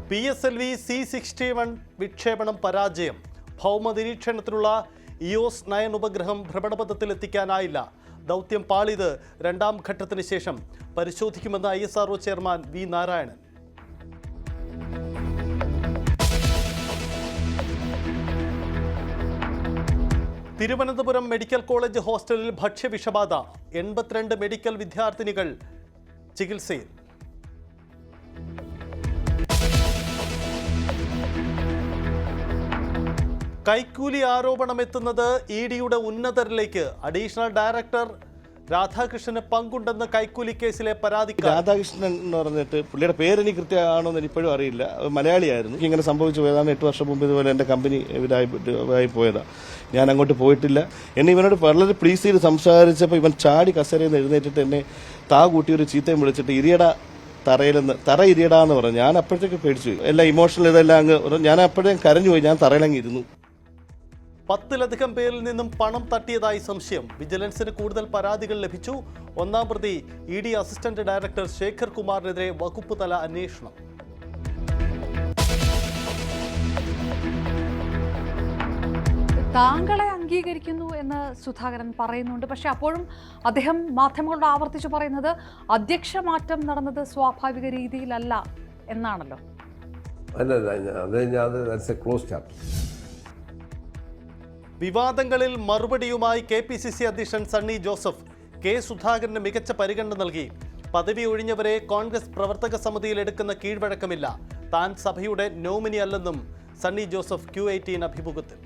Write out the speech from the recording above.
PSLV C-61 വിക്ഷേപണം പരാജയം. ഭൗമ നിരീക്ഷണത്തിനുള്ള EOS-9 ഉപഗ്രഹം ഭ്രമണപഥത്തിലെത്തിക്കാനായില്ല. ദൗത്യം പാളിയത് രണ്ടാം ഘട്ടത്തിന് ശേഷം പരിശോധിക്കുമെന്ന് ISRO chairman V Narayanan. Thiruvananthapuram medical college ഹോസ്റ്റലിൽ ഭക്ഷ്യവിഷബാധ. 82 മെഡിക്കൽ വിദ്യാർത്ഥിനികൾ ചികിത്സയിൽ. കൈക്കൂലി ആരോപണം എത്തുന്നത് EDയുടെ ഉന്നതരിലേക്ക്. അഡീഷണൽ ഡയറക്ടർ രാധാകൃഷ്ണന് പങ്കുണ്ടെന്ന് കൈക്കൂലി കേസിലെ പരാതിക്കാരൻ. രാധാകൃഷ്ണൻ എന്ന് പറഞ്ഞിട്ട് പുള്ളിയുടെ പേരെനിക്ക് കൃത്യമാണോ എന്ന് ഇപ്പോഴും അറിയില്ല. മലയാളിയായിരുന്നു. ഇങ്ങനെ സംഭവിച്ചു പോയതാണ്. 8 വർഷം മുമ്പ് ഇതുപോലെ എൻ്റെ കമ്പനി ഇവരായി പോയതാണ്. ഞാൻ അങ്ങോട്ട് പോയിട്ടില്ല. എന്നെ ഇവനോട് വളരെ പ്ലീസ് ചെയ്ത് സംസാരിച്ചപ്പോൾ ഇവൻ ചാടി കസേരയിൽ നിന്ന് എഴുന്നേറ്റിട്ട് എന്നെ കൂട്ടി ഒരു ചീത്തയും വിളിച്ചിട്ട് തറ ഇരിയടാന്ന് പറഞ്ഞു. ഞാൻ അപ്പോഴത്തേക്ക് പേടിച്ചു. എല്ലാം ഇമോഷണൽ ഇതെല്ലാം അങ്ങ് ഞാൻ അപ്പോഴേക്കും കരഞ്ഞു പോയി. ഞാൻ തറയിലങ്ങ് ഇരുന്നു. 10-ലധികം പേരിൽ നിന്നും പണം തട്ടിയതായി സംശയം. വിജിലൻസിന് കൂടുതൽ പരാതികൾ ലഭിച്ചു. ഒന്നാം പ്രതി ED അസിസ്റ്റന്റ് ഡയറക്ടർ ശേഖർ കുമാറിനെതിരെ വകുപ്പ് തല അന്വേഷണം. താങ്കളെ അംഗീകരിക്കുന്നു എന്ന് സുധാകരൻ പറയുന്നുണ്ട്. പക്ഷെ അപ്പോഴും അദ്ദേഹം മാധ്യമങ്ങളോട് ആവർത്തിച്ചു പറയുന്നത് അധ്യക്ഷ മാറ്റം നടന്നത് സ്വാഭാവിക രീതിയിലല്ല എന്നാണല്ലോ. വിവാദങ്ങളിൽ മറുപടിയുമായി KPCC അധ്യക്ഷൻ സണ്ണി ജോസഫ്. K സുധാകരന് മികച്ച പരിഗണന നൽകി. പദവി ഒഴിഞ്ഞവരെ കോൺഗ്രസ് പ്രവർത്തക സമിതിയിൽ എടുക്കുന്ന കീഴ്വഴക്കമില്ല. താൻ സഭയുടെ നോമിനി അല്ലെന്നും സണ്ണി ജോസഫ് Q18 അഭിമുഖത്തിൽ.